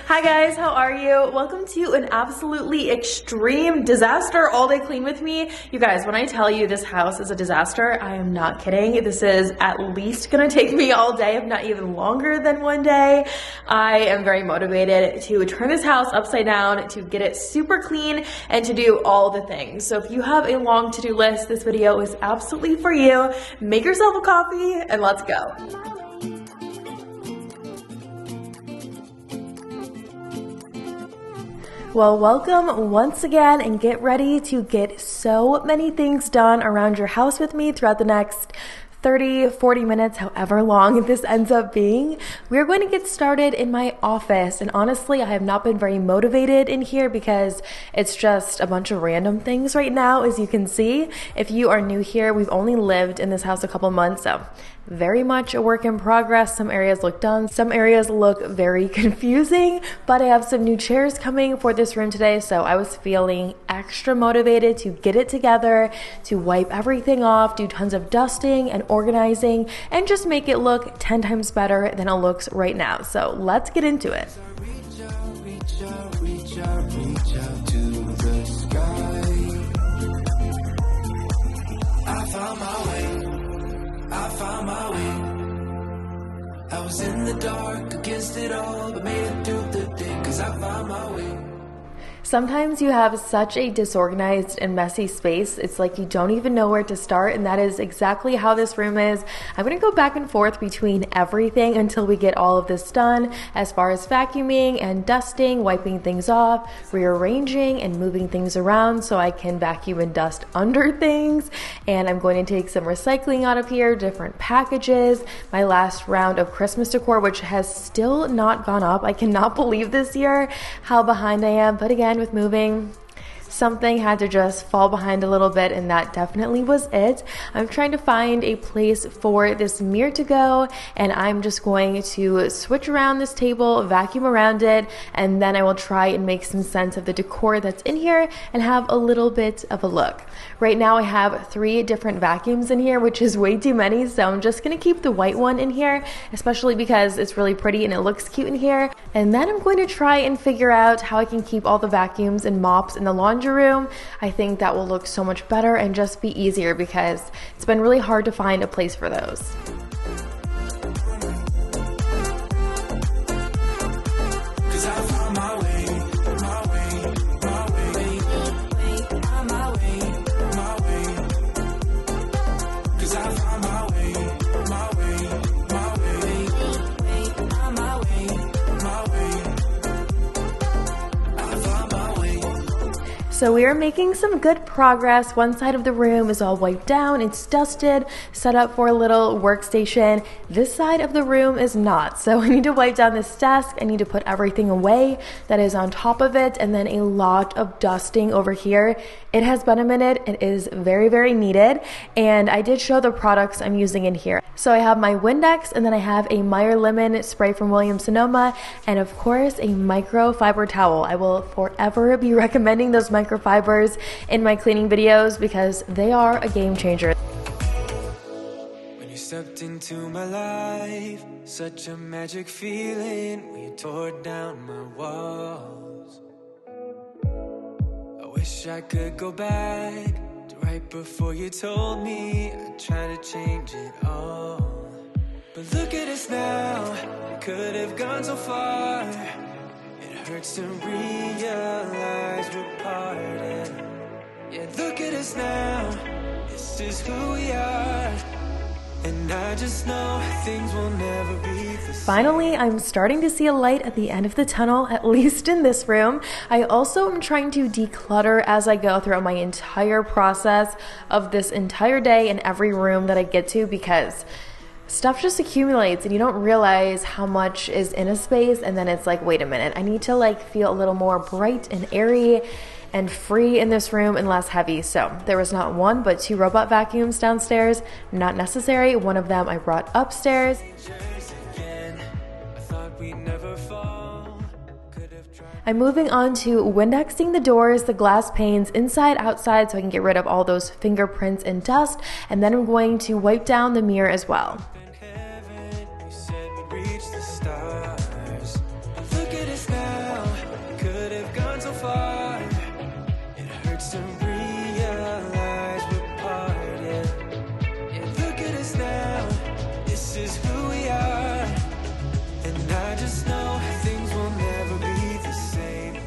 Hi guys, how are you? Welcome to an absolutely extreme disaster all day clean with me. You guys, when I tell you this house is a disaster, I am not kidding. This is at least gonna take me all day, if not even longer than one day. I am very motivated to turn this house upside down, to get it super clean, and to do all the things. So if you have a long to-do list, this video is absolutely for you. Make yourself a coffee and let's go. Well, welcome once again, and get ready to get so many things done around your house with me throughout the next 30, 40 minutes, however long this ends up being. We're going to get started in my office, and honestly, I have not been very motivated in here because it's just a bunch of random things right now, as you can see. If you are new here, we've only lived in this house a couple months, so very much a work in progress. Some areas look done, some areas look very confusing, but I have some new chairs coming for this room today, so I was feeling extra motivated to get it together, to wipe everything off, do tons of dusting and organizing, and just make it look 10 times better than it looks right now. So let's get into it. Reach out to the sky. I found my way. I found my way. I was in the dark against it all, but made it through the day, 'cause I found my way. Sometimes you have such a disorganized and messy space, it's like you don't even know where to start, and that is exactly how this room is. I'm gonna go back and forth between everything until we get all of this done, as far as vacuuming and dusting, wiping things off, rearranging and moving things around so I can vacuum and dust under things. And I'm going to take some recycling out of here, different packages, my last round of Christmas decor, which has still not gone up. I cannot believe this year how behind I am, but again, with moving, something had to just fall behind a little bit, and that definitely was it. I'm trying to find a place for this mirror to go, and I'm just going to switch around this table, vacuum around it, and then I will try and make some sense of the decor that's in here and have a little bit of a look. Right now I have 3 different vacuums in here, which is way too many, so I'm just gonna keep the white one in here, especially because it's really pretty and it looks cute in here. And then I'm going to try and figure out how I can keep all the vacuums and mops in the laundry room. I think that will look so much better and just be easier because it's been really hard to find a place for those. So we are making some good progress. One side of the room is all wiped down, it's dusted, set up for a little workstation. This side of the room is not. So I need to wipe down this desk, I need to put everything away that is on top of it, and then a lot of dusting over here. It has been a minute, it is very, very needed, and I did show the products I'm using in here. So I have my Windex, and then I have a Meyer Lemon spray from Williams-Sonoma, and of course a microfiber towel. I will forever be recommending those microfibers in my cleaning videos because they are a game changer. When you stepped into my life, such a magic feeling when you tore down my walls. I wish I could go back to right before you told me I'd try to change it all. But look at us now, we could have gone so far. It hurts to realize we're parted. Yeah, look at us now, this is who we are. And I just know things will never be the same. Finally, I'm starting to see a light at the end of the tunnel, at least in this room. I also am trying to declutter as I go throughout my entire process of this entire day in every room that I get to, because stuff just accumulates and you don't realize how much is in a space, and then it's like, wait a minute, I need to like feel a little more bright and airy and free in this room and less heavy. So there was not 1 but 2 robot vacuums downstairs, not necessary. One of them I brought upstairs. I'm moving on to Windexing the doors, the glass panes inside, outside, so I can get rid of all those fingerprints and dust, and then I'm going to wipe down the mirror as well. Look at us now. us to realize we're parted. And look at us now, this is who we are. And I just know things will never be the same.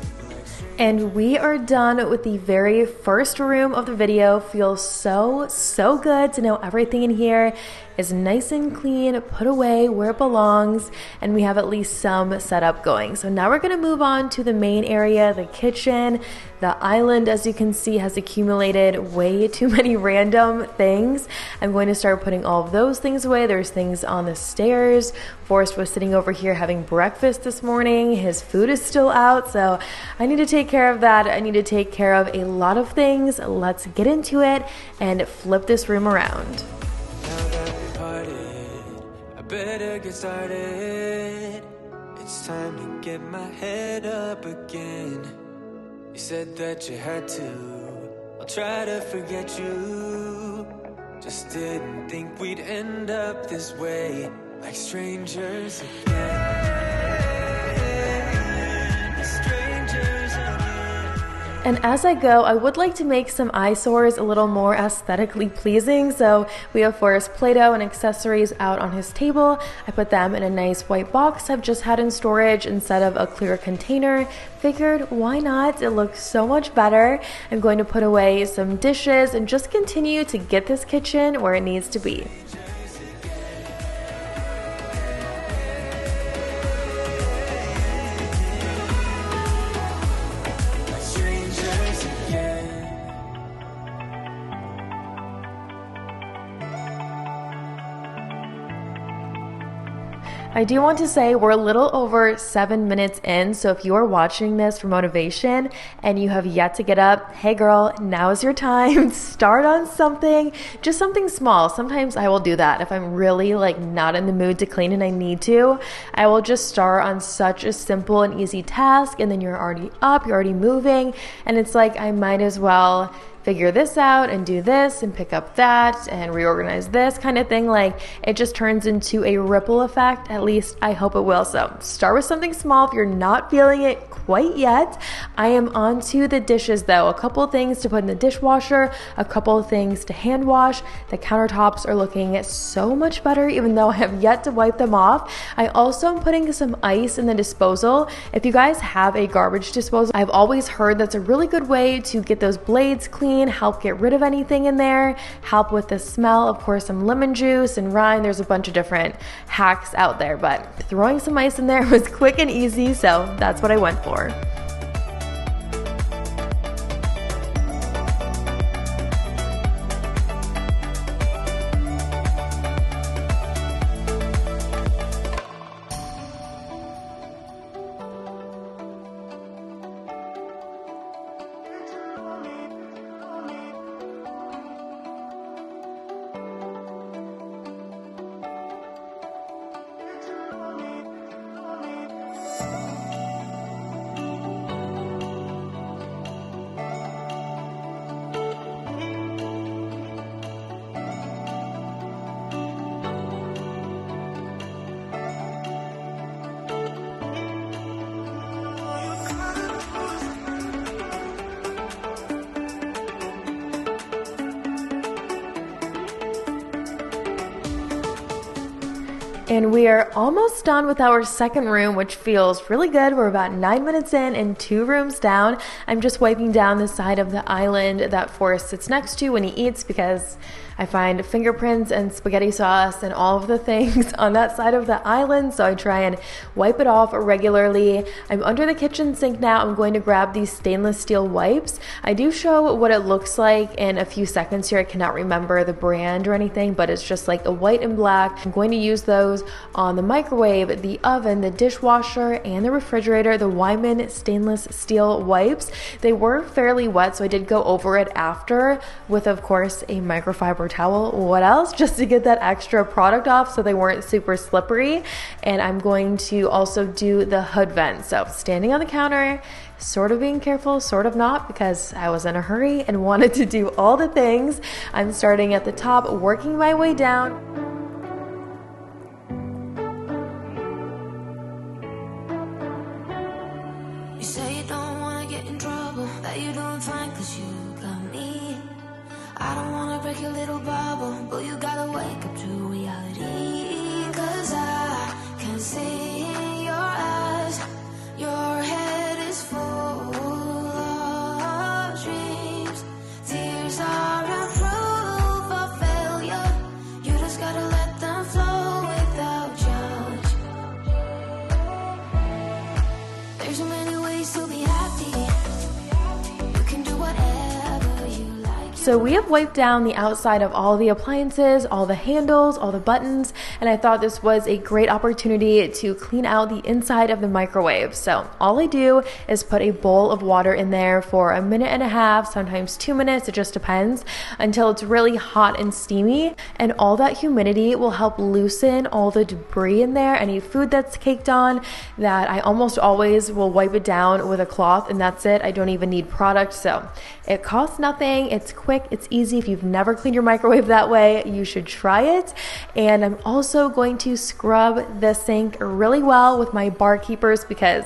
And we are done with the very first room of the video. Feels so good to know everything in here is nice and clean, put away where it belongs, and we have at least some setup going. So now we're gonna move on to the main area, the kitchen. The island, as you can see, has accumulated way too many random things. I'm going to start putting all of those things away. There's things on the stairs. Forrest was sitting over here having breakfast this morning. His food is still out, so I need to take care of that. I need to take care of a lot of things. Let's get into it and flip this room around. Now that we parted, I better get started. It's time to get my head up again. You said that you had to, I'll try to forget you. Just didn't think we'd end up this way, like strangers again. Strangers again. And as I go, I would like to make some eyesores a little more aesthetically pleasing. So we have Forrest Play-Doh and accessories out on his table. I put them in a nice white box I've just had in storage instead of a clear container. Figured, why not? It looks so much better. I'm going to put away some dishes and just continue to get this kitchen where it needs to be. I do want to say we're a little over 7 minutes in, so if you are watching this for motivation and you have yet to get up, hey girl, now is your time. Start on something, just something small. Sometimes I will do that. If I'm really not in the mood to clean and I need to, I will just start on such a simple and easy task, and then you're already up, you're already moving, and it's like I might as well figure this out and do this and pick up that and reorganize this kind of thing. It just turns into a ripple effect. At least I hope it will. So start with something small if you're not feeling it quite yet. I am on to the dishes though. A couple things to put in the dishwasher, a couple things to hand wash. The countertops are looking so much better even though I have yet to wipe them off. I also am putting some ice in the disposal. If you guys have a garbage disposal, I've always heard that's a really good way to get those blades clean, help get rid of anything in there, help with the smell. Of course, some lemon juice and rind. There's a bunch of different hacks out there, but throwing some ice in there was quick and easy, so that's what I went for. And we are almost done with our second room, which feels really good. We're about 9 minutes in and 2 rooms down. I'm just wiping down the side of the island that Forrest sits next to when he eats because I find fingerprints and spaghetti sauce and all of the things on that side of the island, so I try and wipe it off regularly. I'm under the kitchen sink now. I'm going to grab these stainless steel wipes. I do show what it looks like in a few seconds here. I cannot remember the brand or anything, but it's just like a white and black. I'm going to use those on the microwave, the oven, the dishwasher, and the refrigerator, the Wyman stainless steel wipes. They were fairly wet, so I did go over it after with, of course, a microfiber towel. What else? Just to get that extra product off so they weren't super slippery. And I'm going to also do the hood vent. So standing on the counter, sort of being careful, sort of not, because I was in a hurry and wanted to do all the things. I'm starting at the top, working my way down. You say you don't wanna get in trouble, that you're doing fine 'cause you like your little bubble, but you gotta wake up to reality. 'Cause I can see in your eyes, your head is full of dreams. Tears are a proof of failure. You just gotta let them flow without judge. There's so many ways to be happy. You can do whatever you like. So we have wiped down the outside of all the appliances, all the handles, all the buttons, and I thought this was a great opportunity to clean out the inside of the microwave. So all I do is put a bowl of water in there for a minute and a half, sometimes 2 minutes, it just depends, until it's really hot and steamy. And all that humidity will help loosen all the debris in there, any food that's caked on, that I almost always will wipe it down with a cloth, and that's it. I don't even need product. So it costs nothing, it's quick, it's easy. If you've never cleaned your microwave that way, you should try it. And I'm also going to scrub the sink really well with my bar keepers, because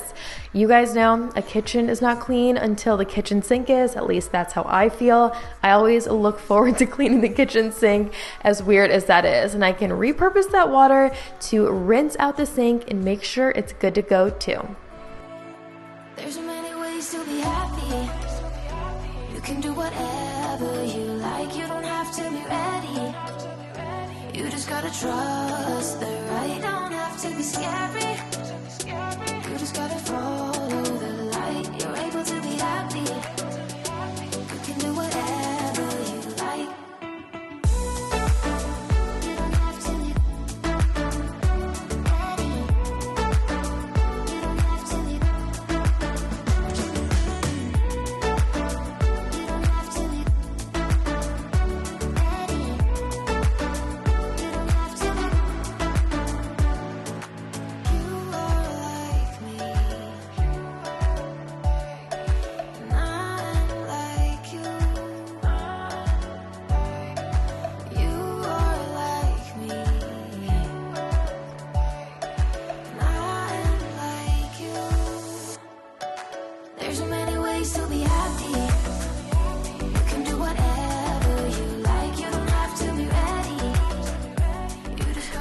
you guys know a kitchen is not clean until the kitchen sink is. At least that's how I feel. I always look forward to cleaning the kitchen sink, as weird as that is. And I can repurpose that water to rinse out the sink and make sure it's good to go too. There's so many ways to be happy. You can do whatever you like. You don't have to be ready. You just gotta trust the right. Don't have to be scary. You just gotta follow the light. You're able to be happy. You can do whatever you like. You don't have to be ready. You don't have to be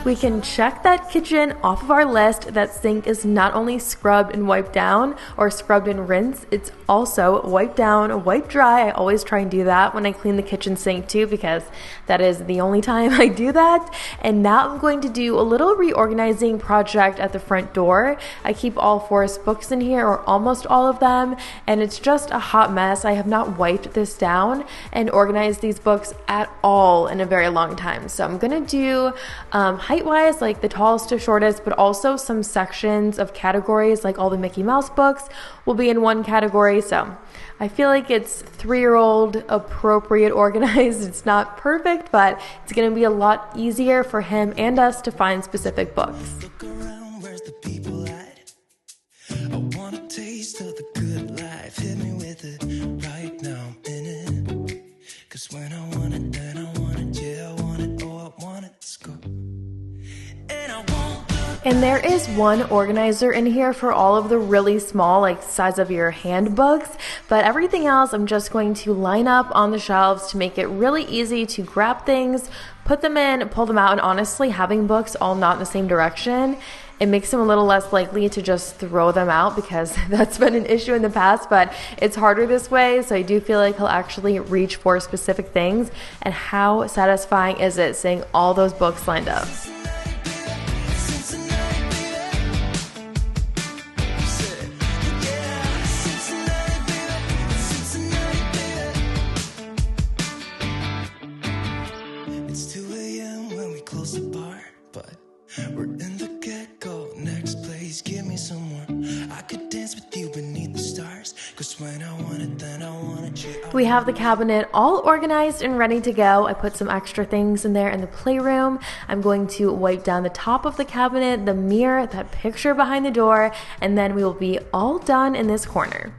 We can check that kitchen off of our list. That sink is not only scrubbed and wiped down or scrubbed and rinsed, it's also wiped down, wiped dry. I always try and do that when I clean the kitchen sink too, because that is the only time I do that. And now I'm going to do a little reorganizing project at the front door. I keep all Forrest books in here, or almost all of them, and it's just a hot mess. I have not wiped this down and organized these books at all in a very long time. So I'm gonna do height-wise, like the tallest to shortest, but also some sections of categories, like all the Mickey Mouse books will be in one category. So I feel like it's 3-year-old appropriate organized. It's not perfect, but it's going to be a lot easier for him and us to find specific books. Look around, where's the people at? I want a taste of the good life. Hit me with it right now, in it. 'Cause when I want it, then I want it. Yeah, I want it, oh, I want it. Let's go. And there is one organizer in here for all of the really small, like size of your hand books, but everything else I'm just going to line up on the shelves to make it really easy to grab things, put them in, pull them out. And honestly, having books all not in the same direction, it makes them a little less likely to just throw them out, because that's been an issue in the past, but it's harder this way. So I do feel like he'll actually reach for specific things. And how satisfying is it seeing all those books lined up? We're in the get-go, next place, give me some more. I could dance with you beneath the stars, 'cause when I want it, then I want it. We have the cabinet all organized and ready to go. I put some extra things in there in the playroom. I'm going to wipe down the top of the cabinet, the mirror, that picture behind the door, and then we will be all done in this corner.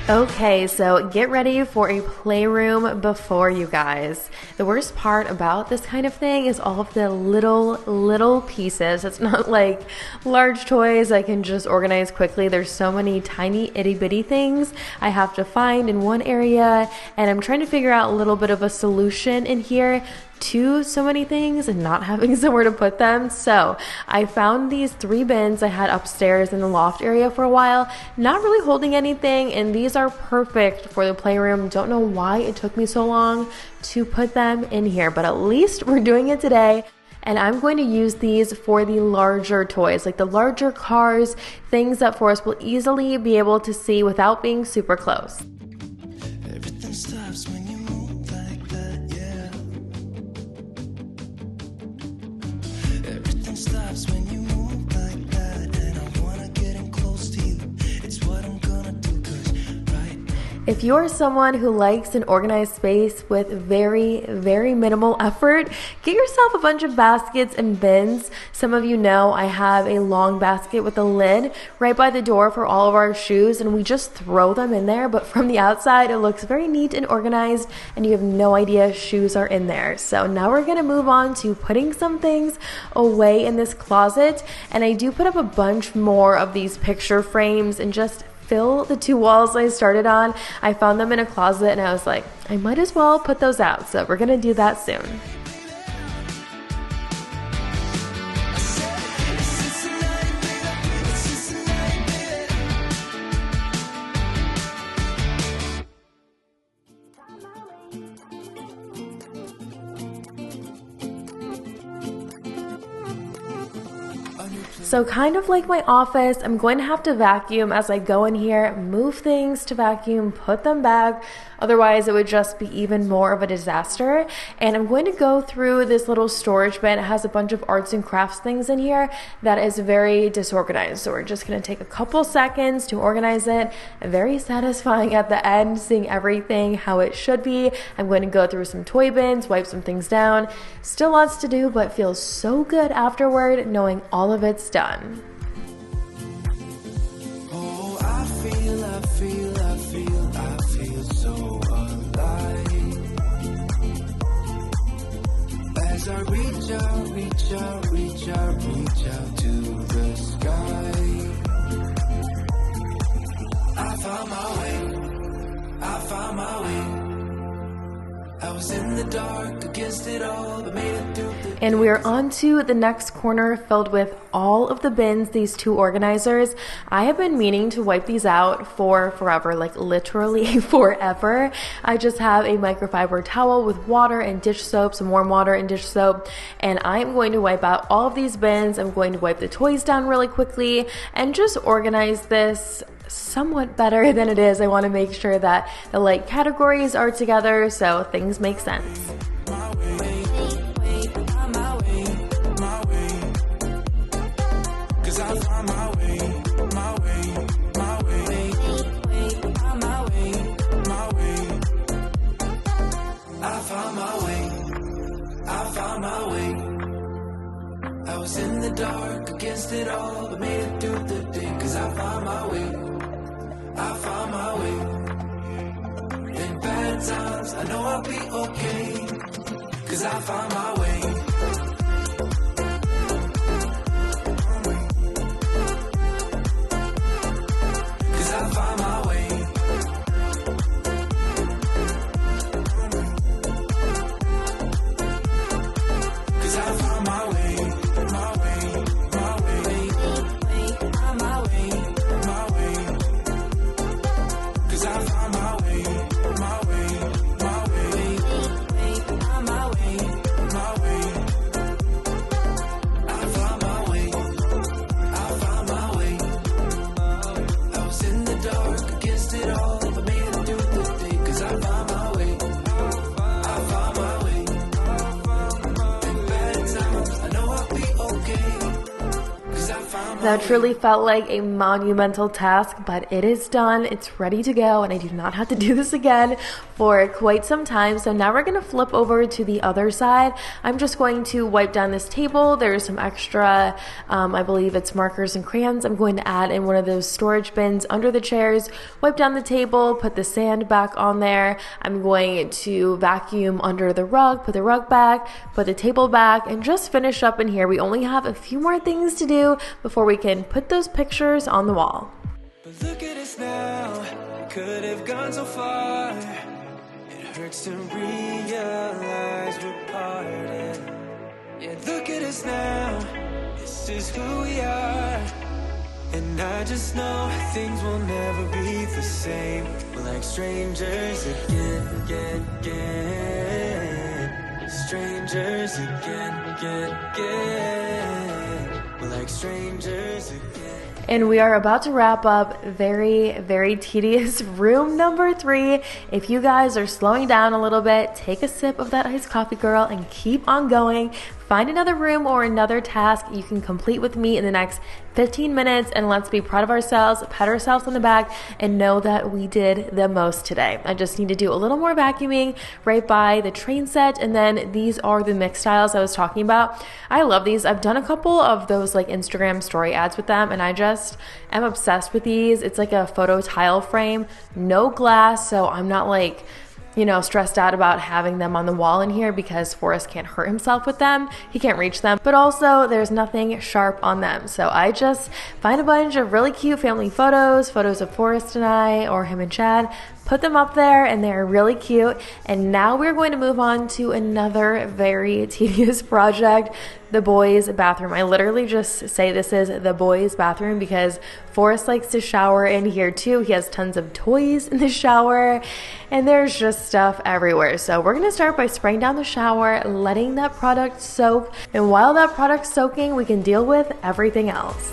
Okay, so get ready for a playroom before, you guys. The worst part about this kind of thing is all of the little pieces. It's not like large toys I can just organize quickly. There's so many tiny itty bitty things I have to find in one area, and I'm trying to figure out a little bit of a solution in here to so many things and not having somewhere to put them. So I found these 3 bins I had upstairs in the loft area for a while, not really holding anything, and these are perfect for the playroom. Don't know why it took me so long to put them in here, but at least we're doing it today. And I'm going to use these for the larger toys, like the larger cars, things that Forrest will easily be able to see without being super close. Everything stops when you move like that, yeah. Everything stops when you move like that, and I wanna get in close to you. It's what I'm gonna do, 'cause right now. If you're someone who likes an organized space with very minimal effort, get yourself a bunch of baskets and bins. Some of you know I have a long basket with a lid right by the door for all of our shoes, and we just throw them in there, but from the outside it looks very neat and organized, and you have no idea shoes are in there. So now we're gonna move on to putting some things away in this closet, and I do put up a bunch more of these picture frames and just fill the 2 walls I started on. I found them in a closet and I was like, I might as well put those out. So we're gonna do that soon. So kind of like my office, I'm going to have to vacuum as I go in here, move things to vacuum, put them back. Otherwise, it would just be even more of a disaster. And I'm going to go through this little storage bin. It has a bunch of arts and crafts things in here that is very disorganized. So we're just going to take a couple seconds to organize it. Very satisfying at the end, seeing everything how it should be. I'm going to go through some toy bins, wipe some things down. Still lots to do, but feels so good afterward knowing all of it's done. Oh, I feel so alive. As I reach out to the sky. I found my way. I was in the dark against it all, but made it through the... And we're on to the next corner filled with all of the bins, these 2 organizers. I have been meaning to wipe these out for forever, like literally forever. I just have a microfiber towel with water and dish soap, some warm water and dish soap, and I'm going to wipe out all of these bins. I'm going to wipe the toys down really quickly and just organize this somewhat better than it is. I want to make sure that the like categories are together so things make sense. I was in the dark against it all, but made it through the day, 'cause I found my way. In bad times, I know I'll be okay, 'cause I found my way. 'Cause I found my way. 'Cause I found my way. That truly felt like a monumental task, but it is done. It's ready to go, and I do not have to do this again for quite some time. So now we're going to flip over to the other side. I'm just going to wipe down this table. There's some extra, I believe it's markers and crayons. I'm going to add in one of those storage bins under the chairs, wipe down the table, put the sand back on there. I'm going to vacuum under the rug, put the rug back, put the table back, and just finish up in here. We only have a few more things to do before we can put those pictures on the wall. But look at us now, could have gone so far. It hurts to realize we're parted. Yeah, look at us now, this is who we are. And I just know things will never be the same. We're like strangers again, again, again. Strangers again, again, again. We're like strangers again. And we are about to wrap up very, very tedious room number 3. If you guys are slowing down a little bit, take a sip of that iced coffee, girl, and keep on going. Find another room or another task you can complete with me in the next 15 minutes, and let's be proud of ourselves, pat ourselves on the back, and know that we did the most today. I just need to do a little more vacuuming right by the train set, and then these are the mix tiles I was talking about. I love these. I've done a couple of those like Instagram story ads with them, and I just am obsessed with these. It's like a photo tile frame, no glass, so I'm not like, you know, stressed out about having them on the wall in here because Forrest can't hurt himself with them. He can't reach them, but also there's nothing sharp on them. So I just find a bunch of really cute family photos of Forrest and I, or him and Chad, put them up there, and they're really cute. And now we're going to move on to another very tedious project, the boys' bathroom. I literally just say this is the boys' bathroom because Forrest likes to shower in here too. He has tons of toys in the shower, and there's just stuff everywhere. So we're going to start by spraying down the shower, letting that product soak, and while that product's soaking, we can deal with everything else.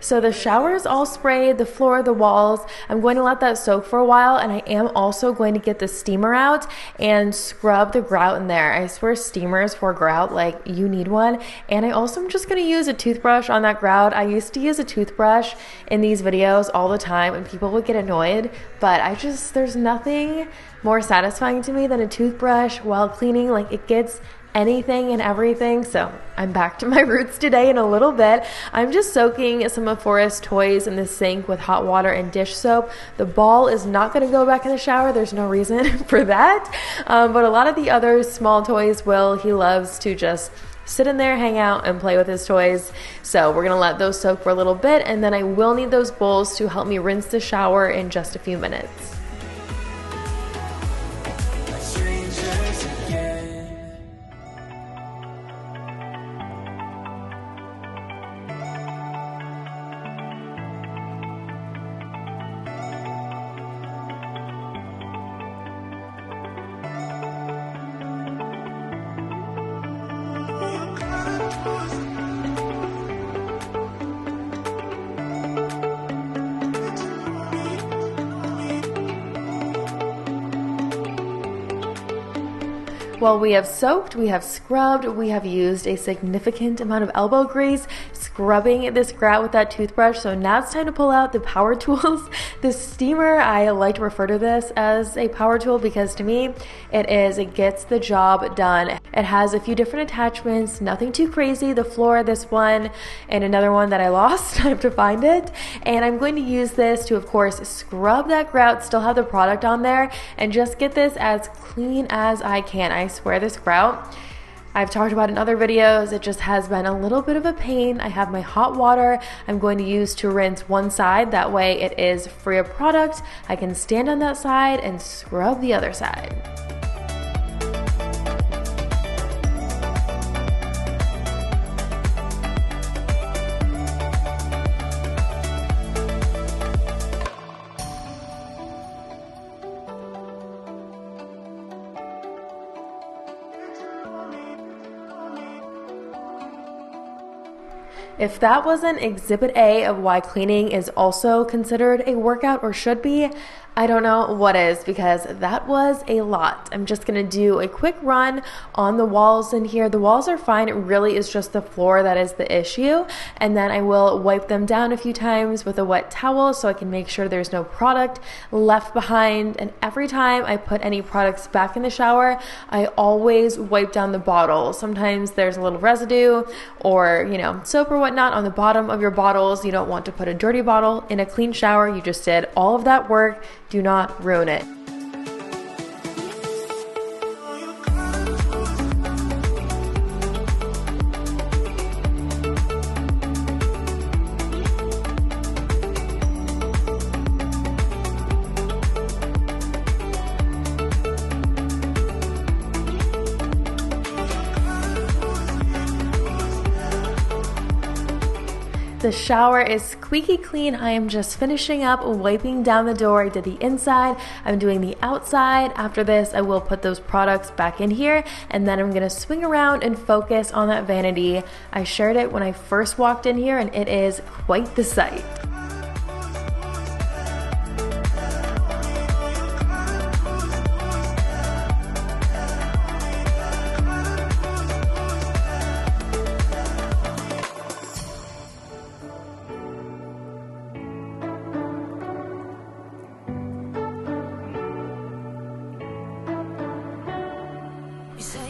So the shower is all sprayed, the floor, the walls. I'm going to let that soak for a while, and I am also going to get the steamer out and scrub the grout in there. I swear steamers for grout, like, you need one. And I also am just going to use a toothbrush on that grout. I used to use a toothbrush in these videos all the time, and people would get annoyed, but there's nothing more satisfying to me than a toothbrush while cleaning. Like, it gets anything and everything. So I'm back to my roots today in a little bit. I'm just soaking some of Forrest's toys in the sink with hot water and dish soap. The ball is not going to go back in the shower. There's no reason for that. But a lot of the other small toys will. He loves to just sit in there, hang out, and play with his toys. So we're going to let those soak for a little bit, and then I will need those bowls to help me rinse the shower in just a few minutes. Well, we have soaked, we have scrubbed, we have used a significant amount of elbow grease scrubbing this grout with that toothbrush. So now it's time to pull out the power tools. The steamer, I like to refer to this as a power tool because to me it gets the job done. It has a few different attachments, nothing too crazy. The floor, this one, and another one that I lost. I have to find it. And I'm going to use this to, of course, scrub that grout, still have the product on there, and just get this as clean as I can. I swear this grout, I've talked about in other videos, it just has been a little bit of a pain. I have my hot water I'm going to use to rinse one side. That way it is free of product. I can stand on that side and scrub the other side. If that wasn't exhibit A of why cleaning is also considered a workout or should be, I don't know what is, because that was a lot. I'm just gonna do a quick run on the walls in here. The walls are fine. It really is just the floor that is the issue. And then I will wipe them down a few times with a wet towel so I can make sure there's no product left behind. And every time I put any products back in the shower, I always wipe down the bottle. Sometimes there's a little residue or, soap or whatnot on the bottom of your bottles. You don't want to put a dirty bottle in a clean shower. You just did all of that work. Do not ruin it. The shower is squeaky clean. I am just finishing up wiping down the door. I did the inside. I'm doing the outside. After this, I will put those products back in here, and then I'm gonna swing around and focus on that vanity. I shared it when I first walked in here, and it is quite the sight.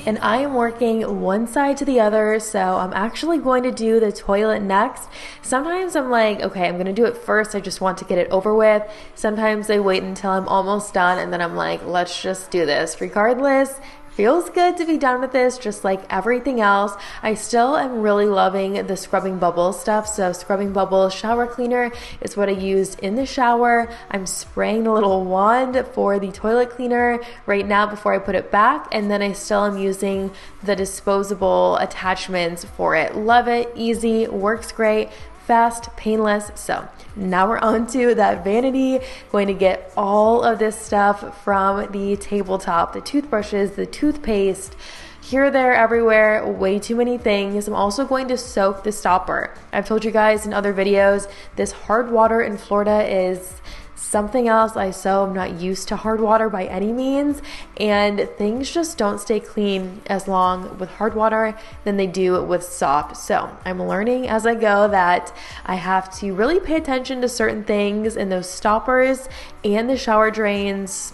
And I am working one side to the other, so I'm actually going to do the toilet next. Sometimes I'm like, okay, I'm gonna do it first. I just want to get it over with. Sometimes I wait until I'm almost done, and then I'm like, let's just do this. Regardless, feels good to be done with this, just like everything else. I still am really loving the scrubbing bubbles stuff. So scrubbing bubbles shower cleaner is what I used in the shower. I'm spraying the little wand for the toilet cleaner right now before I put it back, and then I still am using the disposable attachments for it. Love it, easy, works great, fast, painless. So now we're on to that vanity. Going to get all of this stuff from the tabletop, the toothbrushes, the toothpaste, here, there, everywhere, way too many things. I'm also going to soak the stopper. I've told you guys in other videos, this hard water in Florida is something else. I'm not used to hard water by any means, and things just don't stay clean as long with hard water than they do with soft. So I'm learning as I go that I have to really pay attention to certain things, and those stoppers and the shower drains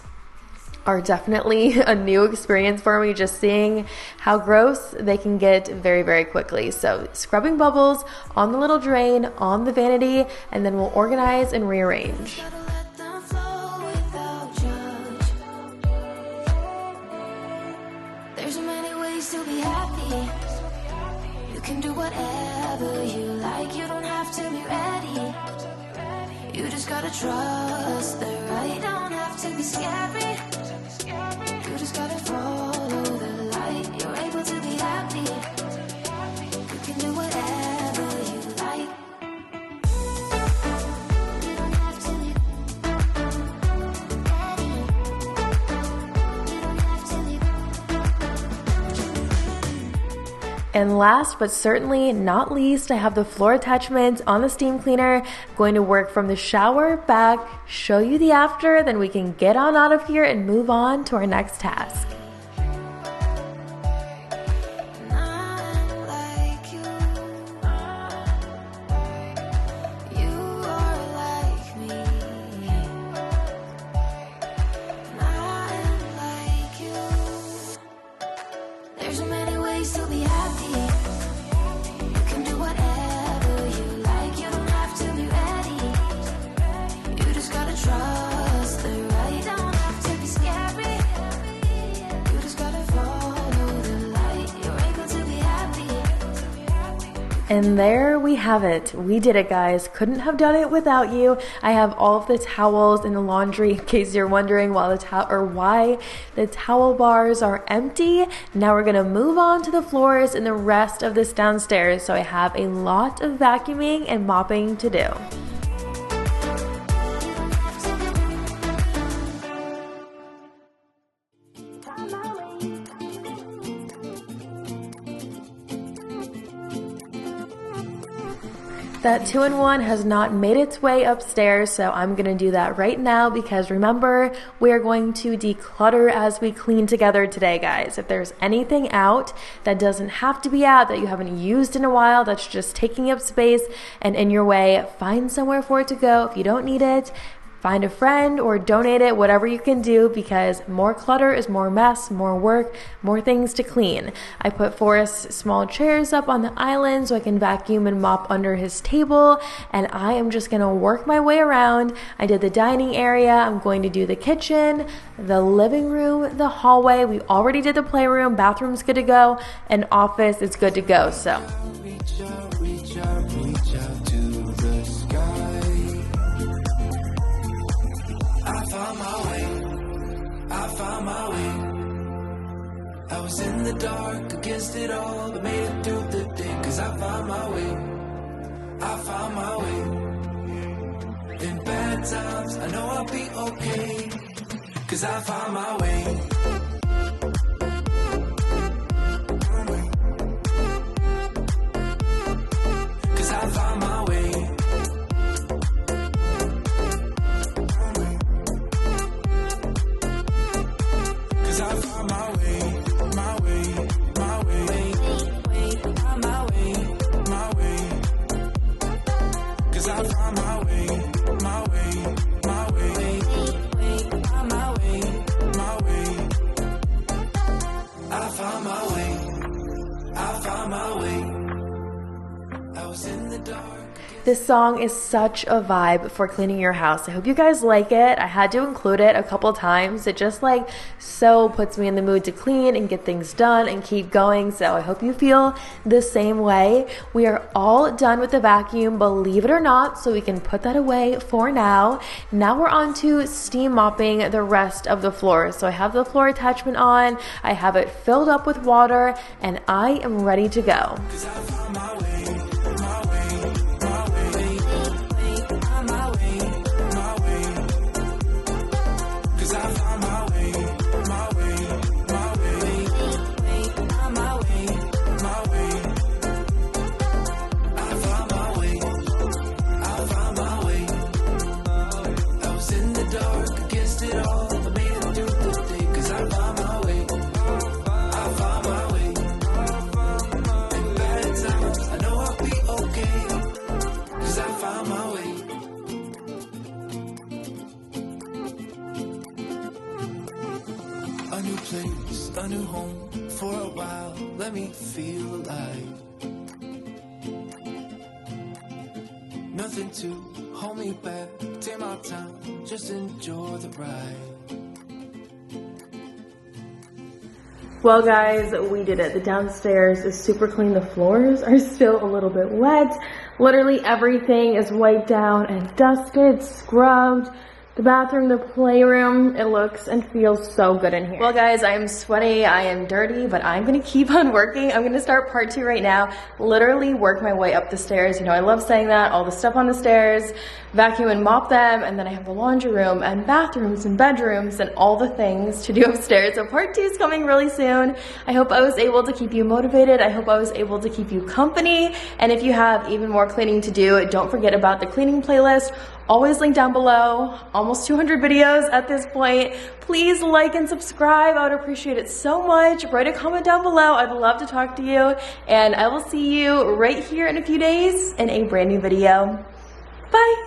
are definitely a new experience for me, just seeing how gross they can get very, very quickly. So scrubbing bubbles on the little drain, on the vanity, and then we'll organize and rearrange. There's many ways to be happy. You can do whatever you like. You don't have to be ready. You just gotta trust the right. Don't have to be scary. You just gotta follow the light. You're able to be happy. You can do whatever you like. You don't have to be ready. You don't have to be. And last but certainly not least, I have the floor attachments on the steam cleaner. I'm going to work from the shower back, show you the after, then we can get on out of here and move on to our next task. And there we have it. We did it, guys. Couldn't have done it without you. I have all of the towels in the laundry, in case you're wondering why the towel bars are empty. Now we're gonna move on to the floors and the rest of this downstairs. So I have a lot of vacuuming and mopping to do. That 2-in-1 has not made its way upstairs, so I'm gonna do that right now because remember, we are going to declutter as we clean together today, guys. If there's anything out that doesn't have to be out, that you haven't used in a while, that's just taking up space and in your way, find somewhere for it to go. If you don't need it, find a friend or donate it, whatever you can do, because more clutter is more mess, more work, more things to clean. I put Forrest's small chairs up on the island so I can vacuum and mop under his table, and I am just gonna work my way around. I did the dining area, I'm going to do the kitchen, the living room, the hallway. We already did the playroom, bathroom's good to go, and office is good to go, so. Reach out to the sky. I found my way. I was in the dark against it all, but made it through the day. Cause I found my way. In bad times, I know I'll be okay. Cause I found my way. Cause I found my way. This song is such a vibe for cleaning your house. I hope you guys like it. I had to include it a couple times. It just like so puts me in the mood to clean and get things done and keep going. So I hope you feel the same way. We are all done with the vacuum, believe it or not, so we can put that away for now. Now we're on to steam mopping the rest of the floor. So I have the floor attachment on, I have it filled up with water, and I am ready to go. A new home for a while, let me feel alive. Nothing to hold me back, take my time, just enjoy the ride. Well guys, we did it. The downstairs is super clean. The floors are still a little bit wet. Literally everything is wiped down and dusted, scrubbed. The bathroom, the playroom, it looks and feels so good in here. Well guys, I am sweaty, I am dirty, but I'm gonna keep on working. I'm gonna start part 2 right now. Literally work my way up the stairs. You know, I love saying that. All the stuff on the stairs, vacuum and mop them, and then I have the laundry room and bathrooms and bedrooms and all the things to do upstairs. So part 2 is coming really soon. I hope I was able to keep you motivated. I hope I was able to keep you company. And if you have even more cleaning to do, don't forget about the cleaning playlist. Always linked down below. Almost 200 videos at this point. Please like and subscribe. I would appreciate it so much. Write a comment down below. I'd love to talk to you. And I will see you right here in a few days in a brand new video. Bye.